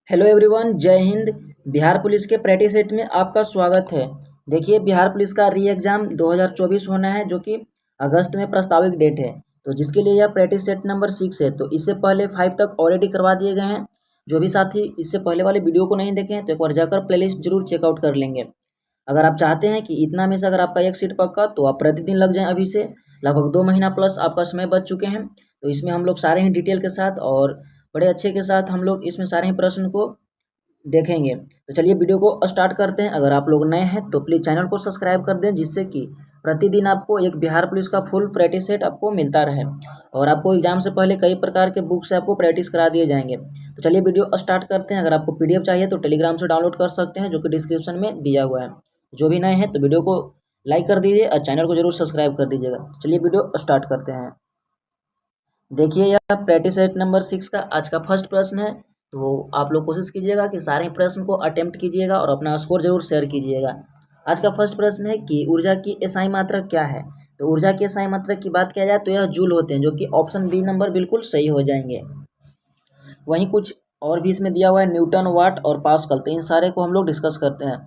Hello everyone, जय Hind. Bihar police के practice set में आपका स्वागत है। देखिए, बिहार पुलिस का री एग्ज़ाम 2024 होना है, जो कि अगस्त में प्रस्तावित डेट है। तो जिसके लिए यह प्रैक्टिस सेट नंबर 6 है। तो इससे पहले 5 तक ऑलरेडी करवा दिए गए हैं। जो भी साथी इससे पहले वाले वीडियो को नहीं देखे हैं तो एक बार जाकर प्लेलिस्ट जरूर चेकआउट कर लेंगे। अगर आप चाहते हैं कि इतना में से अगर आपका एक सीट पक्का, तो आप प्रतिदिन लग जाएं। अभी से लगभग 2 महीना प्लस आपका समय बच चुके हैं। तो इसमें हम लोग सारे ही डिटेल के साथ और बड़े अच्छे के साथ हम लोग इसमें सारे ही प्रश्न को देखेंगे। तो चलिए वीडियो को स्टार्ट करते हैं। अगर आप लोग नए हैं तो प्लीज़ चैनल को सब्सक्राइब कर दें, जिससे कि प्रतिदिन आपको एक बिहार पुलिस का फुल प्रैक्टिस सेट आपको मिलता रहे और आपको एग्जाम से पहले कई प्रकार के बुक से आपको प्रैक्टिस करा दिए जाएंगे। तो चलिए वीडियो स्टार्ट करते हैं। अगर आपको पीडीएफ चाहिए तो टेलीग्राम से डाउनलोड कर सकते हैं, जो कि डिस्क्रिप्शन में दिया हुआ है। जो भी नए हैं तो वीडियो को लाइक कर दीजिए और चैनल को जरूर सब्सक्राइब कर दीजिएगा। चलिए वीडियो स्टार्ट करते हैं। देखिए, यह प्रैक्टिस सेट नंबर 6 का आज का फर्स्ट प्रश्न है। तो आप लोग कोशिश कीजिएगा कि सारे प्रश्न को अटेम्प्ट कीजिएगा और अपना स्कोर जरूर शेयर कीजिएगा। आज का फर्स्ट प्रश्न है कि ऊर्जा की एसआई मात्रक क्या है। तो ऊर्जा की एसआई मात्रक की बात किया जाए तो यह जूल होते हैं, जो कि ऑप्शन बी नंबर बिल्कुल सही हो जाएंगे। वहीं कुछ और भी इसमें दिया हुआ है, न्यूटन, वाट और पास्कल। तो इन सारे को हम लोग डिस्कस करते हैं।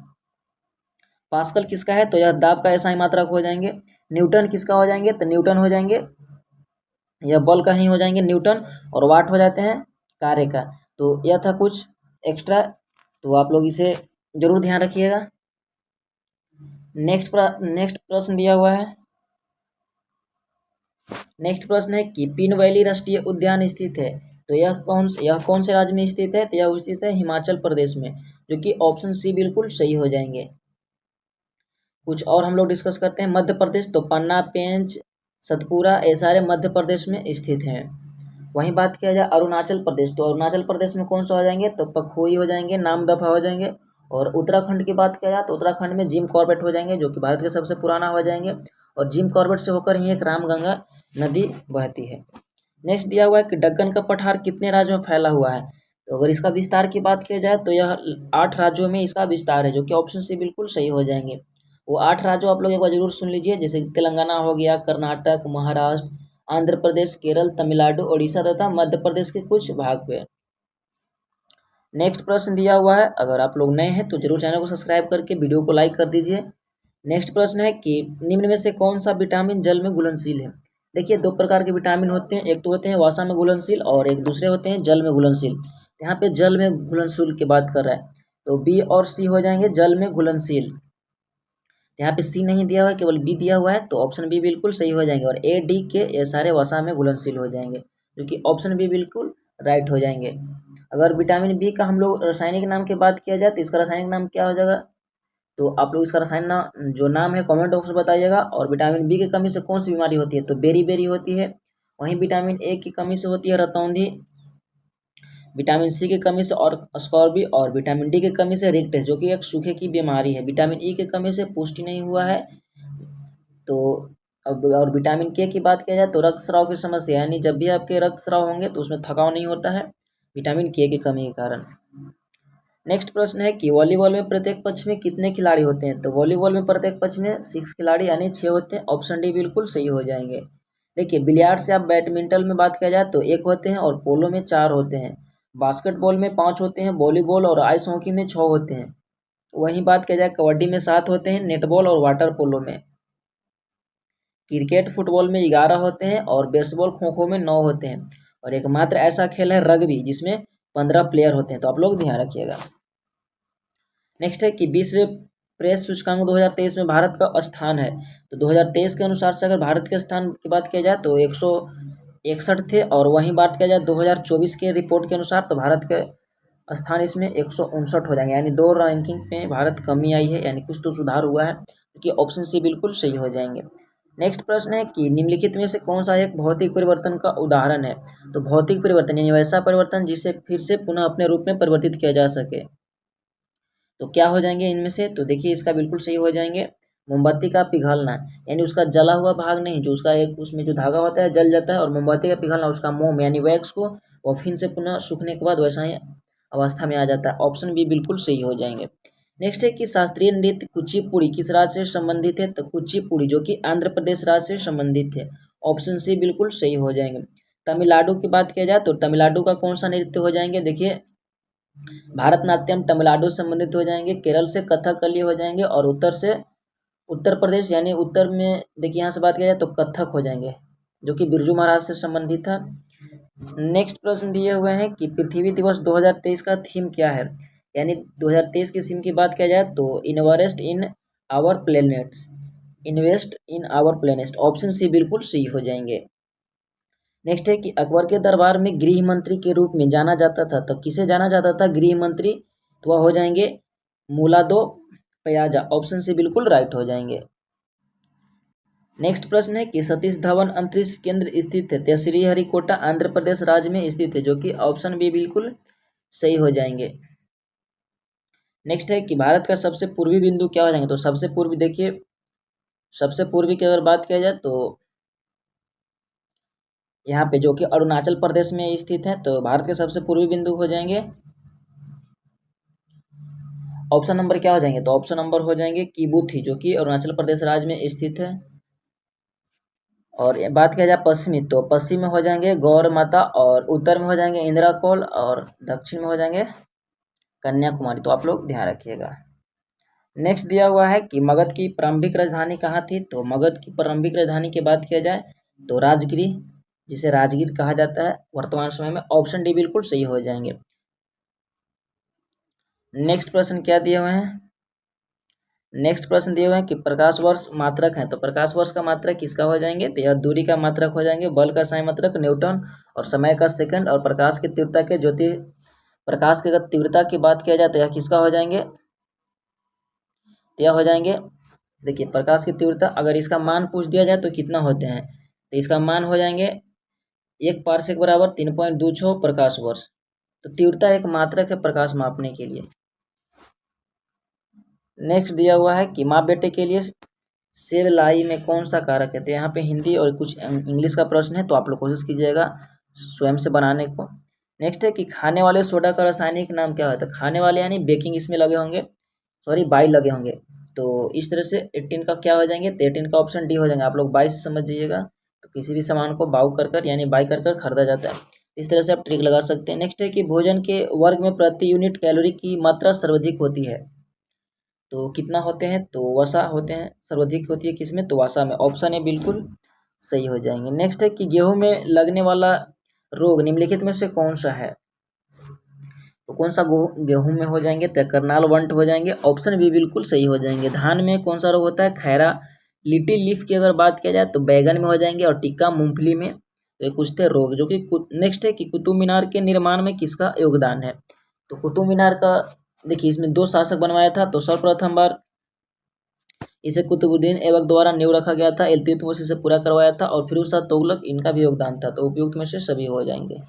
पास्कल किसका है तो यह दाब का एसआई मात्रक हो जाएंगे। न्यूटन किसका हो जाएंगे तो न्यूटन हो जाएंगे, यह बल का ही हो जाएंगे न्यूटन। और वाट हो जाते हैं कार्य का। तो यह था कुछ एक्स्ट्रा, तो आप लोग इसे जरूर ध्यान रखिएगा। नेक्स्ट प्रश्न दिया हुआ है। नेक्स्ट प्रश्न है कि पीन वैली राष्ट्रीय उद्यान स्थित है। तो यह कौन से राज्य में स्थित है तो यह स्थित है हिमाचल प्रदेश में, जो कि ऑप्शन सी बिल्कुल सही हो जाएंगे। कुछ और हम लोग डिस्कस करते हैं। मध्य प्रदेश, तो पन्ना, पेंच, सतपुरा, ये सारे मध्य प्रदेश में स्थित हैं। वहीं बात किया जाए अरुणाचल प्रदेश, तो अरुणाचल प्रदेश में कौन सा हो जाएंगे तो पखोई हो जाएंगे, नामदफा हो जाएंगे। और उत्तराखंड की बात किया जाए तो उत्तराखंड में जिम कॉर्बेट हो जाएंगे, जो कि भारत के सबसे पुराना हो जाएंगे। और जिम कॉर्बेट से होकर ही एक रामगंगा नदी बहती है। नेक्स्ट दिया हुआ है कि डक्कन का पठार कितने राज्यों में फैला हुआ है। तो अगर इसका विस्तार की बात की जाए तो यह 8 राज्यों में इसका विस्तार है, जो कि ऑप्शन सी बिल्कुल सही हो जाएंगे। वो 8 राज्यों आप लोग एक बार जरूर सुन लीजिए, जैसे तेलंगाना हो गया, कर्नाटक, महाराष्ट्र, आंध्र प्रदेश, केरल, तमिलनाडु, उड़ीसा तथा मध्य प्रदेश के कुछ भाग पे। नेक्स्ट प्रश्न दिया हुआ है। अगर आप लोग नए हैं तो जरूर चैनल को सब्सक्राइब करके वीडियो को लाइक कर दीजिए। नेक्स्ट प्रश्न है कि निम्न में से कौन सा विटामिन जल में घुलनशील है। देखिए, 2 प्रकार के विटामिन होते हैं, एक तो होते हैं वसा में घुलनशील और एक दूसरे होते हैं जल में घुलनशील। यहाँ पे जल में घुलनशील की बात कर रहा है, तो बी और सी हो जाएंगे जल में घुलनशील। यहाँ पे सी नहीं दिया हुआ है, केवल बी दिया हुआ है, तो ऑप्शन बी बिल्कुल सही हो जाएंगे। और ए, डी के ये सारे वसा में घुलनशील हो जाएंगे, जो कि ऑप्शन बी बिल्कुल राइट हो जाएंगे। अगर विटामिन बी का हम लोग रासायनिक नाम की बात किया जाए तो इसका रासायनिक नाम क्या हो जाएगा, तो आप लोग इसका रासायनिक नाम जो नाम है कमेंट बॉक्स में बताइएगा। और विटामिन बी की कमी से कौन सी बीमारी होती है तो बेरी बेरी होती है। वहीं विटामिन ए की कमी से होती है रतौंधी। विटामिन सी की कमी से और स्कॉर्बी। और विटामिन डी की कमी से रिक्ट, जो कि एक सूखे की बीमारी है। विटामिन ई की कमी से पुष्टि नहीं हुआ है। तो अब और विटामिन के की बात किया जाए तो रक्तस्राव की समस्या, यानी जब भी आपके रक्तस्राव होंगे तो उसमें थकाव नहीं होता है विटामिन के की कमी के कारण। नेक्स्ट प्रश्न है कि वॉलीबॉल में प्रत्येक पक्ष में कितने खिलाड़ी होते हैं। तो वॉलीबॉल में प्रत्येक पक्ष में 6 खिलाड़ी यानी 6 होते हैं। ऑप्शन डी बिल्कुल सही हो जाएंगे। देखिए, बिलियार्ड से आप बैडमिंटन में बात किया जाए तो 1 होते हैं और पोलो में 4 होते हैं। बास्केटबॉल में 5 होते हैं, वॉलीबॉल और आइस हॉकी में 6 होते हैं। वहीं बात किया जाए कबड्डी में 7 होते हैं, नेटबॉल और वाटर पोलो में। क्रिकेट फुटबॉल में 11 होते हैं और बेसबॉल खो खो में 9 होते हैं। और एकमात्र ऐसा खेल है रग्बी, जिसमें 15 प्लेयर होते हैं। तो आप लोग ध्यान रखिएगा। नेक्स्ट है कि विश्व प्रेस सूचकांक 2023 में भारत का स्थान है। तो 2023 के अनुसार से अगर भारत के स्थान की बात किया जाए तो 161 थे। और वहीं बात किया जाए 2024 के रिपोर्ट के अनुसार तो भारत के स्थान इसमें 159 हो जाएंगे, यानी 2 रैंकिंग में भारत कमी आई है, यानी कुछ तो सुधार हुआ है, क्योंकि ऑप्शन सी बिल्कुल सही हो जाएंगे। नेक्स्ट प्रश्न है कि निम्नलिखित में से कौन सा एक भौतिक परिवर्तन का उदाहरण है। तो भौतिक परिवर्तन यानी वैसा परिवर्तन जिसे फिर से पुनः अपने रूप में परिवर्तित किया जा सके। तो क्या हो जाएंगे इनमें से, तो देखिए इसका बिल्कुल सही हो जाएंगे मोमबत्ती का पिघलना, यानी उसका जला हुआ भाग नहीं, जो उसका एक उसमें जो धागा होता है जल जाता है, और मोमबत्ती का पिघलना उसका मोम यानी वैक्स को वो फिर से पुनः सूखने के बाद वैसा ही अवस्था में आ जाता है। ऑप्शन बी बिल्कुल सही हो जाएंगे। नेक्स्ट है कि शास्त्रीय नृत्य कुचिपुड़ी किस राज्य से संबंधित है। तो कुचिपुड़ी जो कि आंध्र प्रदेश राज्य से संबंधित है। ऑप्शन सी बिल्कुल सही हो जाएंगे। तमिलनाडु की बात किया जाए तो तमिलनाडु का कौन सा नृत्य हो जाएंगे, देखिए भारतनाट्यम तमिलनाडु से संबंधित हो जाएंगे, केरल से कथकली हो जाएंगे, और उत्तर से उत्तर प्रदेश यानी उत्तर में देखिए यहाँ से बात किया जाए तो कथक हो जाएंगे, जो कि बिरजू महाराज से संबंधित था। नेक्स्ट प्रश्न दिए हुए हैं कि पृथ्वी दिवस 2023 का थीम क्या है, यानी 2023 की थीम की बात किया जाए तो invest in our planets, invest in our planets, option C बिल्कुल सही हो जाएंगे। नेक्स्ट है कि अकबर के दरबार में गृह मंत्री के रूप में जाना जाता था, तो किसे जाना जाता था गृह मंत्री, तो वह हो जाएंगे मुलादो पयाजा, ऑप्शन सी बिल्कुल राइट हो जाएंगे। नेक्स्ट प्रश्न है कि सतीश धवन अंतरिक्ष केंद्र स्थित है, तो श्रीहरिकोटा आंध्र प्रदेश राज्य में स्थित है, जो कि ऑप्शन बी बिल्कुल सही हो जाएंगे। नेक्स्ट है कि भारत का सबसे पूर्वी बिंदु क्या हो जाएंगे, तो सबसे पूर्वी देखिए, सबसे पूर्वी की अगर बात किया जाए तो यहाँ पे जो कि अरुणाचल प्रदेश में स्थित है, तो भारत के सबसे पूर्वी बिंदु हो जाएंगे ऑप्शन नंबर क्या हो जाएंगे, तो ऑप्शन नंबर हो जाएंगे किबुथी, जो कि अरुणाचल प्रदेश राज्य में स्थित है। और बात किया जाए पश्चिमी, तो पश्चिम में हो जाएंगे गौर माता, और उत्तर में हो जाएंगे इंदिरा कौल, और दक्षिण में हो जाएंगे कन्याकुमारी, तो आप लोग ध्यान रखिएगा। नेक्स्ट दिया हुआ है कि मगध की प्रारंभिक राजधानी कहाँ थी, तो मगध की प्रारंभिक राजधानी की बात किया जाए तो राजगिरी, जिसे राजगीर कहा जाता है वर्तमान समय में, ऑप्शन डी बिल्कुल सही हो जाएंगे। नेक्स्ट प्रश्न क्या दिए हुए हैं, नेक्स्ट प्रश्न दिए हुए हैं कि प्रकाश वर्ष मात्रक है, तो प्रकाश वर्ष का मात्रक किसका हो जाएंगे, तो यह दूरी का मात्रक हो जाएंगे, बल का साई मात्रक न्यूटन, और समय का सेकंड, और प्रकाश की तीव्रता के ज्योति प्रकाश की अगर तीव्रता की बात किया जाए तो यह किसका हो जाएंगे, तो यह हो जाएंगे, देखिए प्रकाश की तीव्रता अगर इसका मान पूछ दिया जाए तो कितना होते हैं, तो इसका मान हो जाएंगे 1 पारसेक बराबर 3.26 प्रकाश वर्ष। तो तीव्रता एक मात्रक है प्रकाश मापने के लिए। नेक्स्ट दिया हुआ है कि माँ बेटे के लिए सेब लाई में कौन सा कारक है, तो यहाँ पे हिंदी और कुछ इंग्लिश का प्रश्न है, तो आप लोग कोशिश कीजिएगा स्वयं से बनाने को। नेक्स्ट है कि खाने वाले सोडा का रासायनिक नाम क्या होता है, खाने वाले यानी बेकिंग इसमें लगे होंगे, सॉरी बाई लगे होंगे, तो इस तरह से 18 का क्या हो जाएंगे, तो 18 का ऑप्शन डी हो जाएंगे। आप लोग 22 समझ जाइएगा, तो किसी भी सामान को बाउ कर यानी बाई कर खरीदा जाता है, इस तरह से आप ट्रिक लगा सकते हैं। नेक्स्ट है कि भोजन के वर्ग में प्रति यूनिट कैलोरी की मात्रा सर्वाधिक होती है, तो कितना होते हैं, तो वसा होते हैं, सर्वाधिक होती है किसमें, तो वसा में, ऑप्शन ए बिल्कुल सही हो जाएंगे। नेक्स्ट है कि गेहूं में लगने वाला रोग निम्नलिखित में से कौन सा है, तो कौन सा गेहूं में हो जाएंगे, तो करनाल वंट हो जाएंगे, ऑप्शन बी बिल्कुल सही हो जाएंगे। धान में कौन सा रोग होता है, खैरा, लिटिल लीफ की अगर बात किया जाए तो बैगन में हो जाएंगे, और टिक्का मूंगफली में, तो ये कुछ थे रोग जो कि। नेक्स्ट है कि कुतुब मीनार के निर्माण में किसका योगदान है, तो कुतुब मीनार का देखिए इसमें 2 शासक बनवाया था, तो सर्वप्रथम बार इसे कुतुबुद्दीन ऐबक द्वारा नींव रखा गया था, इल्तुतमिश इसे पूरा करवाया था, और फिरोज शाह तुगलक, इनका भी योगदान था, तो उपयुक्त में से सभी हो जाएंगे।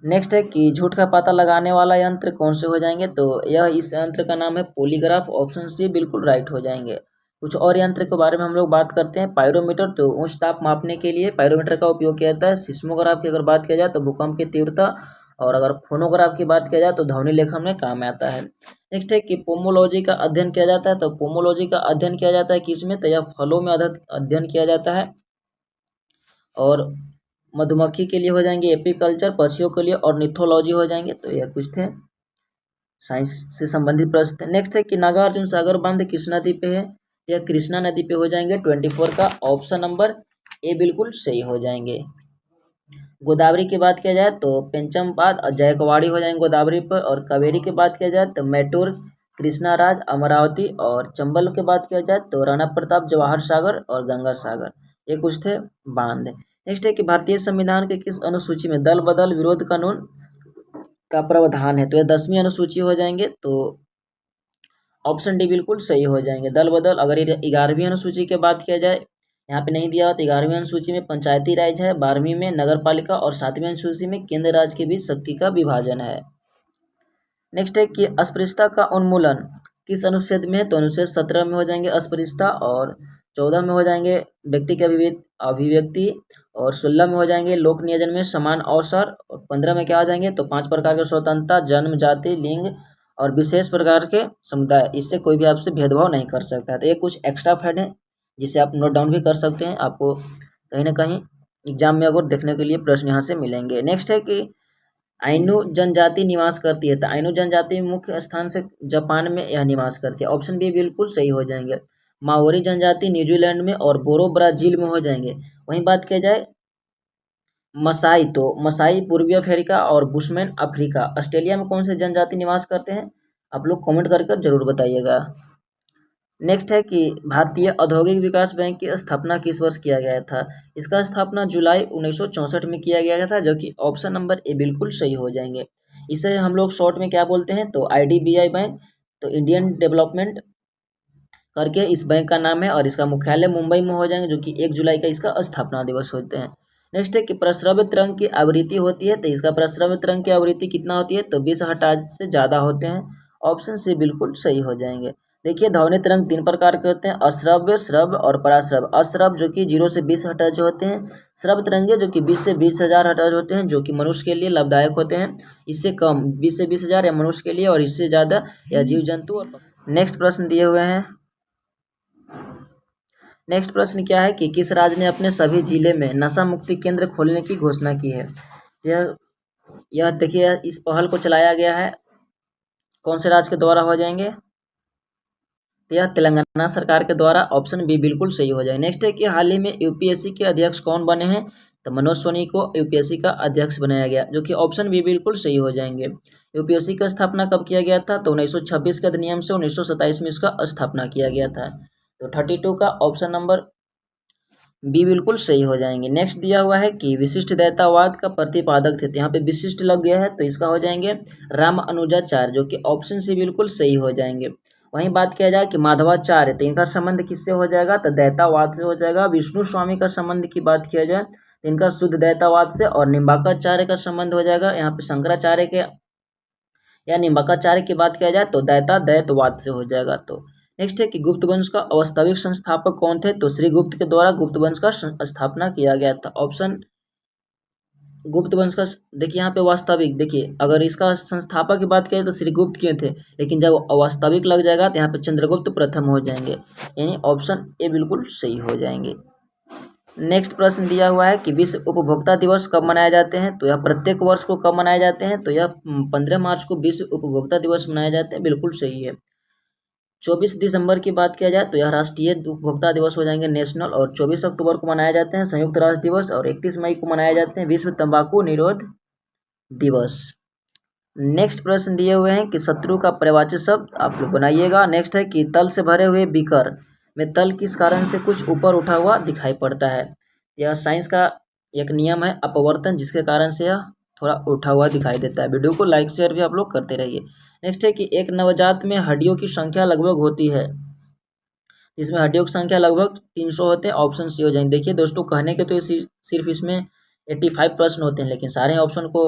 नेक्स्ट है कि झूठ का पता लगाने वाला यंत्र कौन से हो जाएंगे, तो यह इस यंत्र का नाम है पॉलीग्राफ, ऑप्शन सी बिल्कुल राइट हो जाएंगे। कुछ और यंत्र के बारे में हम लोग बात करते हैं। पायरोमीटर, तो उच्च ताप मापने के लिए पायरोमीटर का उपयोग किया जाता है। सिस्मोग्राफ की अगर बात किया जाए तो भूकंप की तीव्रता, और अगर फोनोग्राफ की बात किया जाए तो ध्वनि लेखन में काम आता है। नेक्स्ट है कि पोमोलॉजी का अध्ययन किया जाता है, तो पोमोलॉजी का अध्ययन किया जाता है किसमें, तो यह फलों में अध्ययन किया जाता है। और मधुमक्खी के लिए हो जाएंगे एपीकल्चर, पक्षियों के लिए ऑर्निथोलॉजी हो जाएंगे। तो यह कुछ थे साइंस से संबंधित प्रश्न थे। नेक्स्ट है कि नागार्जुन सागर बांध किस नदी पे है, तो यह कृष्णा नदी पे हो जाएंगे। 24 का ऑप्शन नंबर ए बिल्कुल सही हो जाएंगे। गोदावरी की बात किया जाए तो पेंचमपाद और जायकवाड़ी हो जाएंगे गोदावरी पर। और कावेरी की बात किया जाए तो मैटूर, कृष्णाराज, अमरावती, और चंबल की बात किया जाए तो राणा प्रताप, जवाहर सागर और गंगा सागर, ये कुछ थे बांध। नेक्स्ट है कि भारतीय संविधान के किस अनुसूची में दल बदल विरोध कानून का प्रावधान है, तो ये 10वीं अनुसूची हो जाएंगे, तो ऑप्शन डी बिल्कुल सही हो जाएंगे दल बदल। अगर 11वीं अनुसूची की बात किया जाए, यहाँ पे नहीं दिया हुआ, तो 11वीं अनुसूची में पंचायती राज है, 12वीं में नगर पालिका, और 7वीं अनुसूची में केंद्र राज्य के बीच शक्ति का विभाजन है। नेक्स्ट है कि अस्पृश्यता का उन्मूलन किस अनुच्छेद में है, तो अनुच्छेद 17 में हो जाएंगे अस्पृश्यता, और 14 में हो जाएंगे व्यक्ति के अभिव्यक्ति, और 16 में हो जाएंगे लोक नियोजन में समान अवसर, और 15 में क्या आ जाएंगे, तो 5 प्रकार के स्वतंत्रता, जन्म, जाति, लिंग और विशेष प्रकार के समुदाय, इससे कोई भी आपसे भेदभाव नहीं कर सकता है। तो ये कुछ एक्स्ट्रा फैक्ट है जिसे आप नोट डाउन भी कर सकते हैं, आपको कहीं ना कहीं एग्जाम में अगर देखने के लिए प्रश्न यहाँ से मिलेंगे। नेक्स्ट है कि आइनू जनजाति निवास करती है, तो आइनू जनजाति मुख्य स्थान से जापान में यह निवास करती है। ऑप्शन बी बिल्कुल सही हो जाएंगे। माओरी जनजाति न्यूजीलैंड में और बोरो ब्राजील में हो जाएंगे। वहीं बात किया जाए मसाई, तो मसाई पूर्वी अफ्रीका और बुशमैन अफ्रीका, ऑस्ट्रेलिया में कौन से जनजाति निवास करते हैं? आप लोग कमेंट करके जरूर बताइएगा। नेक्स्ट है कि भारतीय औद्योगिक विकास बैंक की स्थापना किस वर्ष किया गया था? इसका स्थापना जुलाई 1964 में किया गया था, जो कि ऑप्शन नंबर ए बिल्कुल सही हो जाएंगे। इसे हम लोग शॉर्ट में क्या बोलते हैं? तो IDBI बैंक, तो इंडियन डेवलपमेंट करके इस बैंक का नाम है, और इसका मुख्यालय मुंबई में हो जाएंगे, जो कि 1 जुलाई का इसका स्थापना दिवस होते हैं। नेक्स्ट है कि प्रस्रव्य तरंग की आवृत्ति होती है, तो इसका प्रस्रव्य तरंग की आवृत्ति कितना होती है? तो 20 हर्ट्ज से ज़्यादा होते हैं। ऑप्शन से बिल्कुल सही हो जाएंगे। देखिए ध्वनि तरंग 3 प्रकार के होते हैं, अश्रव्य, श्रव्य और पराश्रव्य। अश्रव्य जो कि 0 से 20 हर्ट्ज होते हैं, श्रव्य तरंगे जो कि 20 से 20,000 हर्ट्ज होते हैं, जो कि मनुष्य के लिए लाभदायक होते हैं। इससे कम 20 से 20,000 या मनुष्य के लिए, और इससे ज़्यादा या जीव जंतु और। नेक्स्ट प्रश्न दिए हुए हैं। नेक्स्ट प्रश्न क्या है कि किस राज्य ने अपने सभी जिले में नशा मुक्ति केंद्र खोलने की घोषणा की है? यह देखिए इस पहल को चलाया गया है, कौन से राज्य के द्वारा हो जाएंगे? तो यह तेलंगाना सरकार के द्वारा। ऑप्शन बी बिल्कुल सही हो जाएगा। नेक्स्ट है कि हाल ही में यूपीएससी के अध्यक्ष कौन बने हैं? तो मनोज सोनी को यूपीएससी का अध्यक्ष बनाया गया, जो कि ऑप्शन बी बिल्कुल सही हो जाएंगे। यूपीएससी का स्थापना कब किया गया था? तो 1926 के अधिनियम से 1927 में इसका स्थापना किया गया था। तो 32 का ऑप्शन नंबर बी बिल्कुल सही हो जाएंगे। नेक्स्ट दिया हुआ है कि विशिष्ट दैतावाद का प्रतिपादक थे, तो यहाँ पे विशिष्ट लग गया है, तो इसका हो जाएंगे राम अनुजाचार्य, जो कि ऑप्शन सी बिल्कुल सही हो जाएंगे। वहीं बात किया जाए कि माधवाचार्य, तो इनका संबंध किससे हो जाएगा? तो दैतावाद से हो जाएगा। विष्णु स्वामी का संबंध की बात किया जाए तो इनका शुद्ध दैतावाद से, और निम्बाकाचार्य का संबंध हो जाएगा यहाँ पे शंकराचार्य के या निम्बाकाचार्य की बात किया जाए तो दैतवाद से हो जाएगा। तो नेक्स्ट है कि गुप्त वंश का वास्तविक संस्थापक कौन थे? तो श्री गुप्त के द्वारा गुप्त वंश का स्थापना किया गया था। ऑप्शन गुप्त वंश का, देखिए यहाँ पे वास्तविक, देखिए अगर इसका संस्थापक की बात करें तो श्री गुप्त के थे, लेकिन जब वास्तविक लग जाएगा तो यहाँ पे चंद्रगुप्त प्रथम हो जाएंगे, यानी ऑप्शन ए बिल्कुल सही हो जाएंगे। नेक्स्ट प्रश्न दिया हुआ है कि विश्व उपभोक्ता दिवस कब मनाए जाते हैं? तो यह प्रत्येक वर्ष को कब मनाए जाते हैं? तो यह 15 मार्च को विश्व उपभोक्ता दिवस मनाए जाते हैं, बिल्कुल सही है। 24 दिसंबर की बात किया जाए तो यह राष्ट्रीय उपभोक्ता दिवस हो जाएंगे, नेशनल, और 24 अक्टूबर को मनाए जाते हैं संयुक्त राष्ट्र दिवस, और 31 मई को मनाए जाते हैं विश्व तंबाकू निरोध दिवस। नेक्स्ट प्रश्न दिए हुए हैं कि शत्रु का पर्यायवाची शब्द आप लोग बनाइएगा। नेक्स्ट है कि तल से भरे हुए बीकर में तल किस कारण से कुछ ऊपर उठा हुआ दिखाई पड़ता है? यह साइंस का एक नियम है अपवर्तन, जिसके कारण से यह थोड़ा उठा हुआ दिखाई देता है। वीडियो को लाइक शेयर भी आप लोग करते रहिए। नेक्स्ट है कि एक नवजात में हड्डियों की संख्या लगभग होती है, इसमें हड्डियों की संख्या लगभग 300 होते हैं। ऑप्शन सी हो जाएंगे। देखिए दोस्तों कहने के तो सिर्फ इसमें 85 प्रश्न होते हैं, लेकिन सारे ऑप्शन को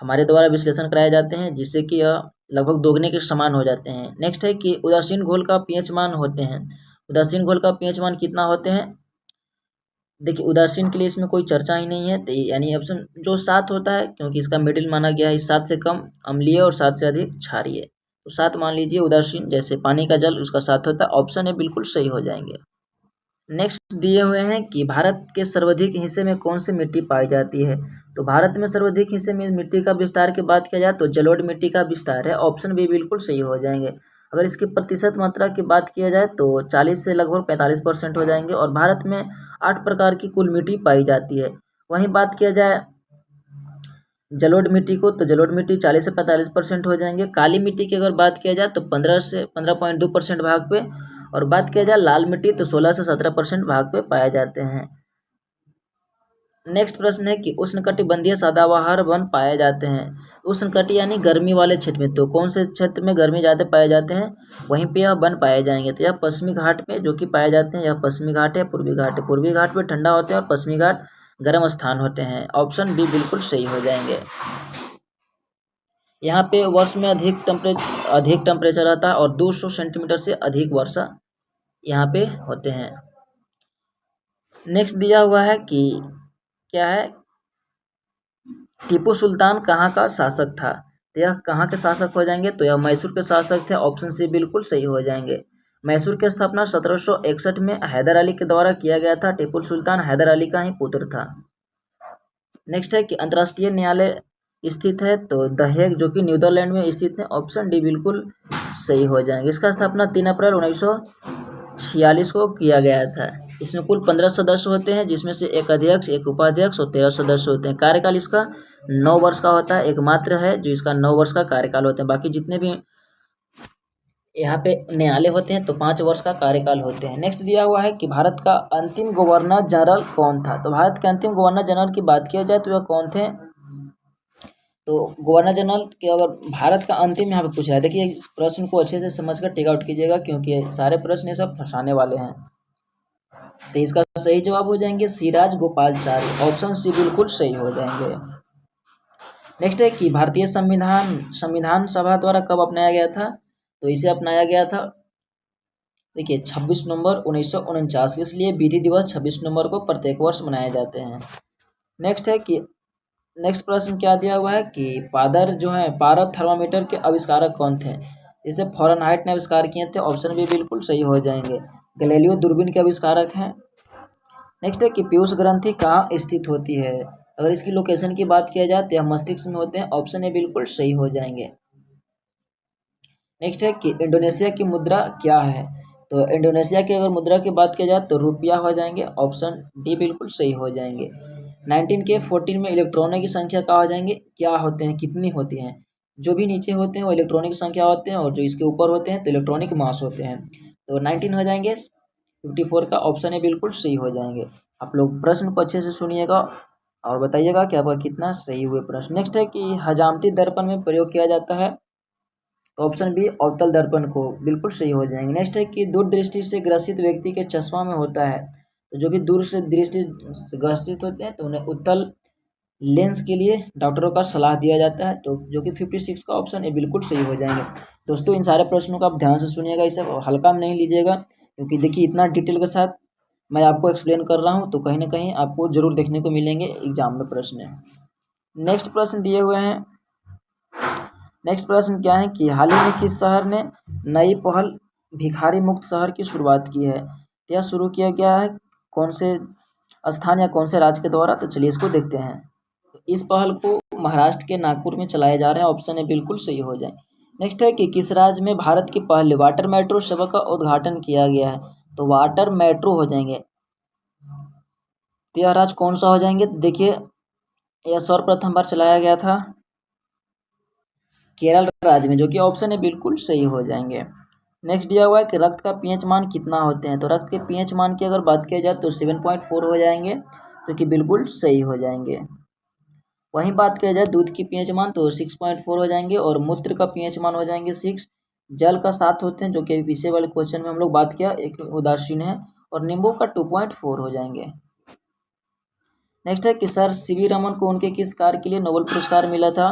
हमारे द्वारा विश्लेषण कराए जाते हैं, जिससे कि यह लगभग दोगुने के समान हो जाते हैं। नेक्स्ट है कि उदासीन घोल का पीएच मान होते हैं, उदासीन घोल का पीएच मान कितना होते हैं? देखिए उदासीन के लिए इसमें कोई चर्चा ही नहीं है, तो यानी ऑप्शन जो 7 होता है, क्योंकि इसका मिडिल माना गया है। 7 से कम अम्लीय और 7 से अधिक क्षारीय, तो 7 मान लीजिए। उदासीन जैसे पानी का जल, उसका 7 होता है। ऑप्शन ए बिल्कुल सही हो जाएंगे। नेक्स्ट दिए हुए हैं कि भारत के सर्वाधिक हिस्से में कौन सी मिट्टी पाई जाती है? तो भारत में सर्वाधिक हिस्से में मिट्टी का विस्तार की बात किया जाए तो जलोढ़ मिट्टी का विस्तार है। ऑप्शन बी बिल्कुल सही हो जाएंगे। अगर इसकी प्रतिशत मात्रा की बात किया जाए तो 40 से लगभग 45% हो जाएंगे, और भारत में 8 प्रकार की कुल मिट्टी पाई जाती है। वहीं बात किया जाए जलोढ़ मिट्टी को, तो जलोढ़ मिट्टी 40 से 45% हो जाएंगे। काली मिट्टी की अगर बात किया जाए तो 15 से 15.2% भाग पे, और बात किया जाए लाल मिट्टी तो 16 से 17% भाग पे पाए जाते हैं। नेक्स्ट प्रश्न है कि उष्णकटिबंधीय सदाबहार वन पाए जाते हैं। उष्णकटि यानी गर्मी वाले क्षेत्र में, तो कौन से क्षेत्र में गर्मी ज़्यादा पाए जाते हैं, वहीं पे यह वन पाए जाएंगे। तो यह पश्चिमी घाट पे जो कि पाए जाते हैं, यह पश्चिमी घाट है, पूर्वी घाट है। पूर्वी घाट पे ठंडा होते हैं और पश्चिमी घाट गर्म स्थान होते हैं। ऑप्शन बी बिल्कुल सही हो जाएंगे। यहाँ पे वर्ष में अधिक टेम्परेचर रहता है, और 200 सेंटीमीटर से अधिक वर्षा यहाँ पे होते हैं। नेक्स्ट दिया हुआ है कि क्या है, टीपू सुल्तान कहाँ का शासक था? तो यह कहाँ के शासक हो जाएंगे? तो यह मैसूर के शासक थे। ऑप्शन सी बिल्कुल सही हो जाएंगे। मैसूर की स्थापना 1761 में हैदर अली के द्वारा किया गया था। टीपू सुल्तान हैदर अली का ही पुत्र था। नेक्स्ट है कि अंतर्राष्ट्रीय न्यायालय स्थित है, तो द हेग जो कि नीदरलैंड में स्थित है। ऑप्शन डी बिल्कुल सही हो जाएंगे। इसका स्थापना 3 अप्रैल 1946 को किया गया था। इसमें कुल 15 सदस्य होते हैं, जिसमें से एक अध्यक्ष, एक उपाध्यक्ष और 13 सदस्य होते हैं। कार्यकाल इसका 9 वर्ष का होता है। एकमात्र है जो इसका 9 वर्ष का कार्यकाल होता है। बाकी जितने भी यहाँ पे न्यायालय होते हैं तो 5 वर्ष का कार्यकाल होते हैं। नेक्स्ट दिया हुआ है कि भारत का अंतिम गवर्नर जनरल कौन था। तो भारत के अंतिम गवर्नर जनरल की बात किया जाए तो वह कौन थे। तो गवर्नर जनरल के अगर भारत का अंतिम यहाँ पे पूछा है, देखिए इस प्रश्न को अच्छे से समझकर टेक आउट कीजिएगा, क्योंकि सारे प्रश्न ये सब फंसाने वाले हैं। तो इसका सही जवाब हो जाएंगे सिराज गोपालचारी। ऑप्शन सी बिल्कुल सही हो जाएंगे। नेक्स्ट है कि भारतीय संविधान सभा द्वारा कब अपनाया गया था। तो इसे अपनाया गया था, देखिए 26 नवंबर 1949। इसलिए विधि दिवस 26 नवंबर को प्रत्येक वर्ष मनाए जाते हैं। नेक्स्ट है कि नेक्स्ट प्रश्न क्या दिया हुआ है कि पारद थर्मामीटर के आविष्कारक कौन थे। इसे फॉरेनहाइट ने आविष्कार किए थे। ऑप्शन भी बिल्कुल सही हो जाएंगे। गैलीलियो दूरबीन के आविष्कारक हैं। नेक्स्ट है कि पीयूष ग्रंथि कहाँ स्थित होती है। अगर इसकी लोकेशन की बात किया जाए तो यह मस्तिष्क में होते हैं। ऑप्शन ए बिल्कुल सही हो जाएंगे। नेक्स्ट है कि इंडोनेशिया की मुद्रा क्या है। तो इंडोनेशिया की अगर मुद्रा की बात की जाए तो रुपया हो जाएंगे। ऑप्शन डी बिल्कुल सही हो जाएंगे। 19 के 14 में इलेक्ट्रॉनों की संख्या क्या हो जाएंगे, क्या होते हैं, कितनी होती हैं। जो भी नीचे होते हैं वो इलेक्ट्रॉनिक संख्या होते हैं, और जो इसके ऊपर होते हैं तो इलेक्ट्रॉनिक मास होते हैं। तो 19 हो जाएंगे। 54 का ऑप्शन ए बिल्कुल सही हो जाएंगे। आप लोग प्रश्न को अच्छे से सुनिएगा और बताइएगा कि आपका कितना सही हुए प्रश्न। नेक्स्ट है कि हजामती दर्पण में प्रयोग किया जाता है। तो ऑप्शन बी अवतल दर्पण को बिल्कुल सही हो जाएंगे। नेक्स्ट है कि दूरदृष्टि से ग्रसित व्यक्ति के चश्मा में होता है। तो जो भी दूर से दृष्टि से ग्रसित होते हैं तो उन्हें उत्तल लेंस के लिए डॉक्टरों का सलाह दिया जाता है। तो जो कि 56 का ऑप्शन ये बिल्कुल सही हो जाएंगे। दोस्तों इन सारे प्रश्नों को आप ध्यान से सुनिएगा, इसे हल्का में नहीं लीजिएगा, क्योंकि देखिए इतना डिटेल के साथ मैं आपको एक्सप्लेन कर रहा हूँ, तो कहीं ना कहीं आपको जरूर देखने को मिलेंगे एग्जाम में प्रश्न। नेक्स्ट प्रश्न दिए हुए हैं। नेक्स्ट प्रश्न क्या है कि हाल ही में किस शहर ने नई पहल भिखारी मुक्त शहर की शुरुआत की है। यह शुरू किया गया है कौन से स्थान या कौन से राज्य के द्वारा। तो चलिए इसको देखते हैं। तो इस पहल को महाराष्ट्र के नागपुर में चलाया जा रहा है। ऑप्शन ए बिल्कुल सही हो जाए। नेक्स्ट है कि किस राज्य में भारत की पहले वाटर मेट्रो सेवा का उद्घाटन किया गया है। तो वाटर मेट्रो हो जाएंगे। तो यह राज्य कौन सा हो जाएंगे, देखिए यह सर्वप्रथम बार चलाया गया था केरल राज्य में, जो कि ऑप्शन है बिल्कुल सही हो जाएंगे। नेक्स्ट दिया हुआ है कि रक्त का पीएच मान कितना होते हैं। तो रक्त के पीएच मान की अगर बात किया जाए तो 7.4 हो जाएंगे, जो कि बिल्कुल सही हो जाएंगे। वहीं बात किया जाए दूध की पीएच मान तो 6.4 हो जाएंगे, और मूत्र का पीएच मान हो जाएंगे 6। जल का 7 होते हैं, जो कि अभी पीछे वाले क्वेश्चन में हम लोग बात किया, एक उदासीन है। और नींबू का 2.4 हो जाएंगे। नेक्स्ट है कि सर सीवी रमन को उनके किस कार्य के लिए नोबेल पुरस्कार मिला था।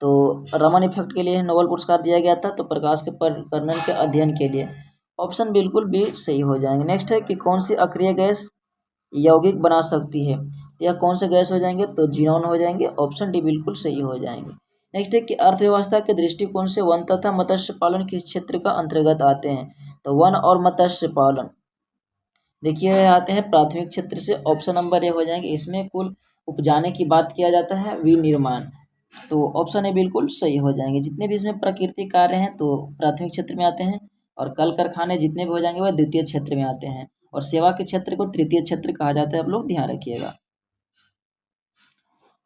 तो रमन इफेक्ट के लिए नोबेल पुरस्कार दिया गया था, तो प्रकाश के प्रकरण के अध्ययन के लिए। ऑप्शन बिल्कुल भी सही हो जाएंगे। नेक्स्ट है कि कौन सी अक्रिय गैस यौगिक बना सकती है। यह कौन से गैस हो जाएंगे, तो जीनोन हो जाएंगे। ऑप्शन डी बिल्कुल सही हो जाएंगे। नेक्स्ट है कि अर्थव्यवस्था के दृष्टिकोण से वन तथा मत्स्य पालन किस क्षेत्र का अंतर्गत आते हैं। तो वन और मत्स्य पालन देखिए आते हैं प्राथमिक क्षेत्र से। ऑप्शन नंबर ए हो जाएंगे। इसमें कुल उपजाने की बात किया जाता है विनिर्माण। तो ऑप्शन ए बिल्कुल सही हो जाएंगे। जितने भी इसमें प्राकृतिक कार्य हैं तो प्राथमिक क्षेत्र में आते हैं, और कल कारखाने जितने भी हो जाएंगे वह द्वितीय क्षेत्र में आते हैं, और सेवा के क्षेत्र को तृतीय क्षेत्र कहा जाता है। आप लोग ध्यान रखिएगा।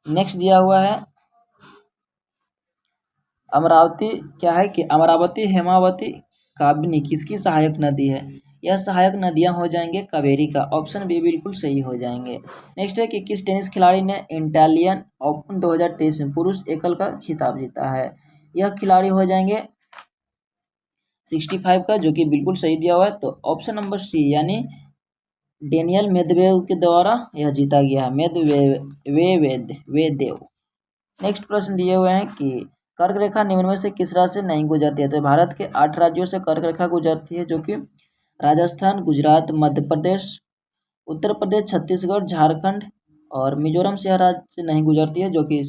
नेक्स्ट दिया हुआ है अमरावती क्या है कि अमरावती, हेमावती, काबिनी किसकी सहायक नदी है। यह सहायक नदियां हो जाएंगे कावेरी का। ऑप्शन बी बिल्कुल सही हो जाएंगे। नेक्स्ट है कि किस टेनिस खिलाड़ी ने इटालियन ओपन 2023 में पुरुष एकल का खिताब जीता है। यह खिलाड़ी हो जाएंगे 65 का, जो कि बिल्कुल सही दिया हुआ है। तो ऑप्शन नंबर सी यानी डेनियल मेदवेदेव के द्वारा यह जीता गया है। मेदवेदेव। नेक्स्ट प्रश्न दिए हुए हैं कि कर्क रेखा निम्न में से किस राज्य से नहीं गुजरती है। तो भारत के 8 राज्यों से कर्क रेखा गुजरती है, जो कि राजस्थान, गुजरात, मध्य प्रदेश, उत्तर प्रदेश, छत्तीसगढ़, झारखंड और मिजोरम से राज्य से नहीं गुजरती है, जो कि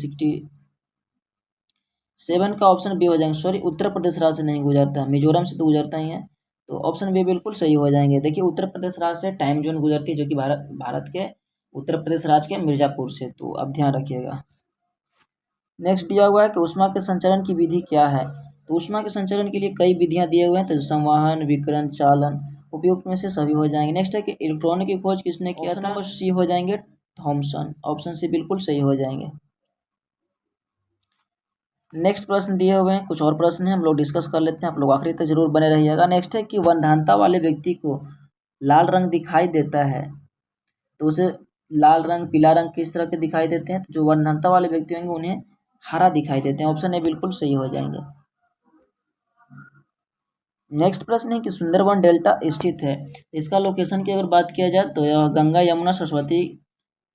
67 का ऑप्शन बी हो जाएंगे। सॉरी, उत्तर प्रदेश राज्य से नहीं गुजरता, मिजोरम से तो गुजरता ही है। तो ऑप्शन बी बिल्कुल सही हो जाएंगे। देखिए उत्तर प्रदेश राज्य से टाइम जोन गुजरती है, जो कि भारत के उत्तर प्रदेश राज्य के मिर्जापुर से। तो अब ध्यान रखिएगा। नेक्स्ट दिया हुआ है कि ऊष्मा के संचरण की विधि क्या है। तो ऊष्मा के संचरण के लिए कई विधियां दिए हुए हैं, तो संवहन, विकिरण, चालन, उपयुक्त में से सभी हो जाएंगे। नेक्स्ट है कि इलेक्ट्रॉन की खोज किसने किया था। नंबर सी हो जाएंगे थॉमसन, ऑप्शन सी बिल्कुल सही हो जाएंगे। नेक्स्ट प्रश्न दिए हुए हैं, कुछ और प्रश्न है, हम लोग डिस्कस कर लेते हैं, आप लोग आखिरी तक जरूर बने रहिएगा। नेक्स्ट है कि वंध्यात्व वाले व्यक्ति को लाल रंग दिखाई देता है, तो उसे लाल रंग, पीला रंग किस तरह के दिखाई देते हैं। तो जो वंध्यात्व वाले व्यक्ति होंगे उन्हें हरा दिखाई देते हैं, ऑप्शन ए बिल्कुल सही हो जाएंगे। नेक्स्ट प्रश्न है कि सुंदरवन डेल्टा स्थित है, इसका लोकेशन की अगर बात किया जाए तो यह गंगा, यमुना, सरस्वती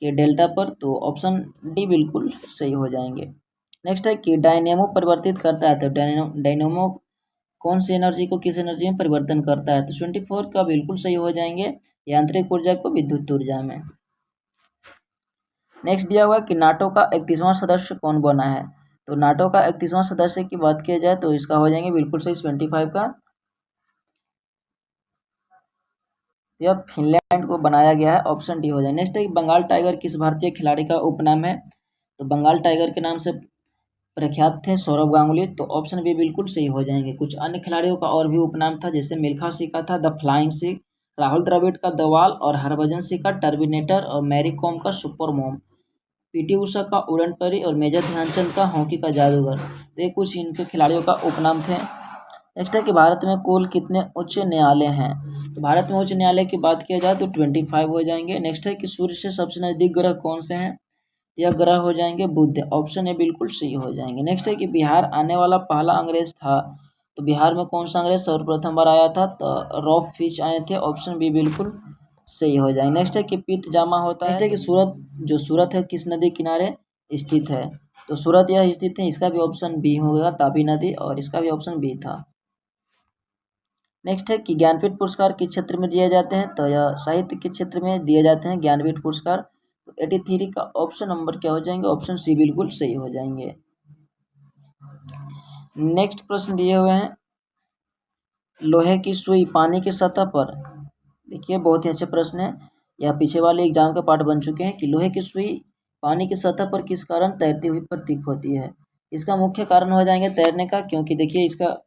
के डेल्टा पर, तो ऑप्शन डी बिल्कुल सही हो जाएंगे। नेक्स्ट है कि डायनेमो परिवर्तित करता है, तो डायनेमो कौन सी एनर्जी को किस एनर्जी में परिवर्तन करता है। तो 24 का बिल्कुल सही हो जाएंगे, यांत्रिक ऊर्जा को विद्युत ऊर्जा में। नेक्स्ट दिया हुआ कि नाटो का 31वां सदस्य कौन बना है। तो नाटो का 31वां सदस्य की बात किया जाए तो इसका हो जाएंगे बिल्कुल सही 25 का, यह फिनलैंड को बनाया गया है, ऑप्शन डी हो जाए। नेक्स्ट है कि बंगाल टाइगर किस भारतीय खिलाड़ी का उपनाम है। तो बंगाल टाइगर के नाम से प्रख्यात थे सौरव गांगुली, तो ऑप्शन बी बिल्कुल सही हो जाएंगे। कुछ अन्य खिलाड़ियों का और भी उपनाम था, जैसे मिल्खा सिंह का था द फ्लाइंग सिख, राहुल द्रविड़ का द वाल, और हरभजन सिंह का टर्मिनेटर, और मैरी कॉम का सुपर मॉम, पीटी उषा का उड़न परी, और मेजर ध्यानचंद का हॉकी का जादूगर। तो ये कुछ इनके खिलाड़ियों का उपनाम थे। नेक्स्ट है कि भारत में कुल कितने उच्च न्यायालय हैं। तो भारत में उच्च न्यायालय की बात किया जाए तो 25 हो जाएंगे। नेक्स्ट है कि सूर्य से सबसे नजदीक ग्रह कौन से हैं। यह ग्रह हो जाएंगे बुध, ऑप्शन ए बिल्कुल सही हो जाएंगे। नेक्स्ट है कि बिहार आने वाला पहला अंग्रेज था। तो बिहार में कौन सा अंग्रेज सर्वप्रथम बार आया था। तो रॉफ फिच आए थे, ऑप्शन बी बिल्कुल सही हो जाएंगे। नेक्स्ट है कि पित्त जामा होता है। नेक्स्ट है कि सूरत, जो सूरत है किस नदी किनारे स्थित है। तो सूरत यह स्थित है, इसका भी ऑप्शन बी होगा, तापी नदी, और इसका भी ऑप्शन बी था। नेक्स्ट है कि ज्ञानपीठ पुरस्कार किस क्षेत्र में दिए जाते हैं। तो यह साहित्य के क्षेत्र में दिए जाते हैं ज्ञानपीठ पुरस्कार। तो 83 का ऑप्शन नंबर क्या हो जाएंगे, ऑप्शन सी बिल्कुल सही हो जाएंगे। नेक्स्ट प्रश्न दिए हुए हैं, लोहे की सुई पानी की सतह पर, देखिए बहुत ही अच्छे प्रश्न है, यह पीछे वाले एग्जाम का पार्ट बन चुके हैं कि लोहे की सुई पानी की सतह पर किस कारण तैरती हुई प्रतीत होती है। इसका मुख्य कारण हो जाएंगे तैरने का, क्योंकि देखिए इसका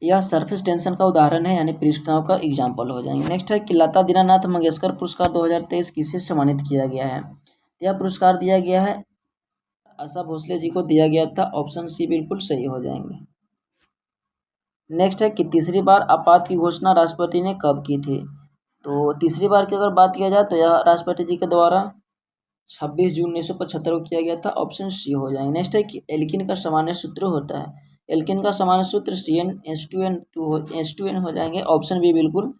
यह सरफेस टेंशन का उदाहरण है, यानी पृष्ठताप का एग्जाम्पल हो जाएंगे। नेक्स्ट है कि लता दीनानाथ मंगेशकर पुरस्कार 2023 किसे सम्मानित किया गया है। यह पुरस्कार दिया गया है आशा भोसले जी को दिया गया था, ऑप्शन सी बिल्कुल सही हो जाएंगे। नेक्स्ट है कि तीसरी बार आपात की घोषणा राष्ट्रपति ने कब की थी। तो तीसरी बार की अगर बात किया जाए तो यह राष्ट्रपति जी के द्वारा 26 जून 1975 को किया गया था, ऑप्शन सी हो जाएंगे। नेक्स्ट है कि एल्किन का सामान्य सूत्र होता है। एल्किन का सामान्य सूत्र CnH2n हो जाएंगे, ऑप्शन बी बिल्कुल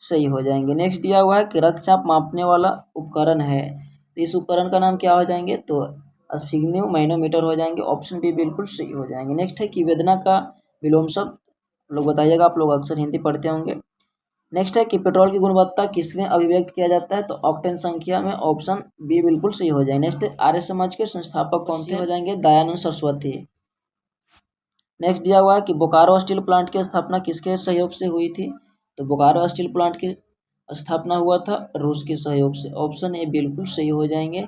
सही हो जाएंगे। नेक्स्ट दिया हुआ है कि रक्तचाप मापने वाला उपकरण है, तो इस उपकरण का नाम क्या हो जाएंगे। तो स्फिग्न्यू मैनोमीटर हो जाएंगे, ऑप्शन बी बिल्कुल सही हो जाएंगे। नेक्स्ट है कि वेदना का विलोम शब्द, लोग बताइएगा, आप लोग अक्सर हिंदी पढ़ते होंगे। नेक्स्ट है कि पेट्रोल की गुणवत्ता किसमें अभिव्यक्त किया जाता है। तो ऑक्टेन संख्या में, ऑप्शन बी बिल्कुल सही हो जाएंगे। नेक्स्ट आर्य समाज के संस्थापक कौन से हो जाएंगे, दयानंद सरस्वती। नेक्स्ट दिया हुआ है कि बोकारो स्टील प्लांट की स्थापना किसके सहयोग से हुई थी। तो बोकारो स्टील प्लांट की स्थापना हुआ था रूस के सहयोग से, ऑप्शन ए बिल्कुल सही हो जाएंगे।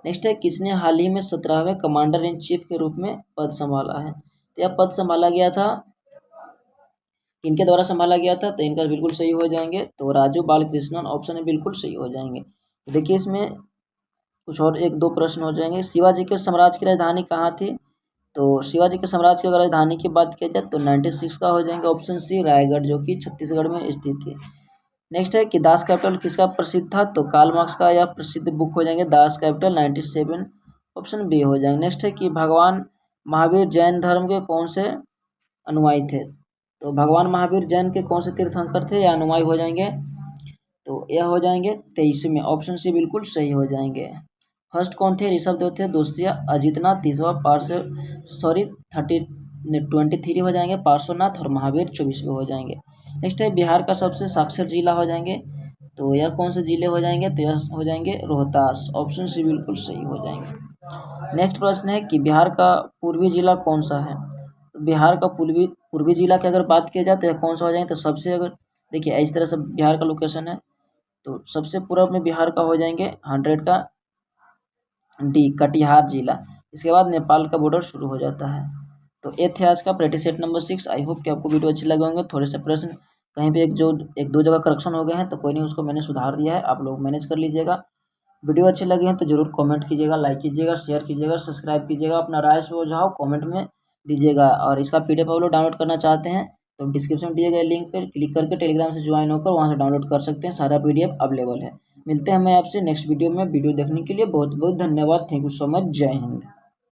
नेक्स्ट है किसने हाल ही में 17वें कमांडर इन चीफ के रूप में पद संभाला है। तो यह पद संभाला गया था, इनके द्वारा संभाला गया था, तो इनका बिल्कुल सही हो जाएंगे। तो राजू बालकृष्णन, ऑप्शन बिल्कुल सही हो जाएंगे। देखिए इसमें कुछ और एक दो प्रश्न हो जाएंगे। शिवाजी के साम्राज्य की राजधानी कहाँ थी। तो शिवाजी के साम्राज्य की अगर राजधानी की बात की जाए तो 96 का हो जाएंगे, ऑप्शन सी रायगढ़, जो कि छत्तीसगढ़ में स्थित थी। नेक्स्ट है कि दास कैपिटल किसका प्रसिद्ध था। तो कार्ल मार्क्स का यह प्रसिद्ध बुक हो जाएंगे दास कैपिटल 97, ऑप्शन बी हो जाएंगे। नेक्स्ट है कि भगवान महावीर जैन धर्म के कौन से अनुयायी थे। तो भगवान महावीर जैन के कौन से तीर्थंकर थे या अनुयायी हो जाएंगे। तो यह हो जाएंगे 23 में, ऑप्शन सी बिल्कुल सही हो जाएंगे। फर्स्ट कौन थे, ऋषभ देव थे, दूसरा अजितनाथ, तीसरा 23 हो जाएंगे पार्श्वनाथ, और महावीर 24वें हो जाएंगे। नेक्स्ट है बिहार का सबसे साक्षर जिला हो जाएंगे। तो यह कौन से जिले हो जाएंगे। तो यह हो जाएंगे रोहतास, ऑप्शन सी बिल्कुल सही हो जाएंगे। नेक्स्ट प्रश्न है कि बिहार का पूर्वी जिला कौन सा है। तो बिहार का पूर्वी जिला की अगर बात की जाए तो यह कौन सा हो जाएंगे। तो सबसे, अगर देखिए इस तरह से बिहार का लोकेशन है, तो सबसे पूर्व में बिहार का हो जाएंगे 100 का डी कटिहार जिला। इसके बाद नेपाल का बॉर्डर शुरू हो जाता है। तो ये थे आज का practice set number 6। I hope कि आपको वीडियो अच्छे लगे होंगे। थोड़े से प्रश्न कहीं पे एक दो जगह करेक्शन हो गए हैं तो कोई नहीं, उसको मैंने सुधार दिया है, आप लोग मैनेज कर लीजिएगा। वीडियो अच्छे लगे हैं तो जरूर कमेंट कीजिएगा, लाइक कीजिएगा, शेयर कीजिएगा, सब्सक्राइब कीजिएगा। अपना राय सुझाव कमेंट में दीजिएगा। और इसका PDF आप लोग डाउनलोड करना चाहते हैं तो डिस्क्रिप्शन में दिए गए लिंक पर क्लिक करके टेलीग्राम से ज्वाइन होकर वहाँ से डाउनलोड कर सकते हैं। सारा PDF अवेलेबल है। मिलते हैं मैं आपसे नेक्स्ट वीडियो में। वीडियो देखने के लिए बहुत बहुत धन्यवाद। Thank you so much. जय हिंद।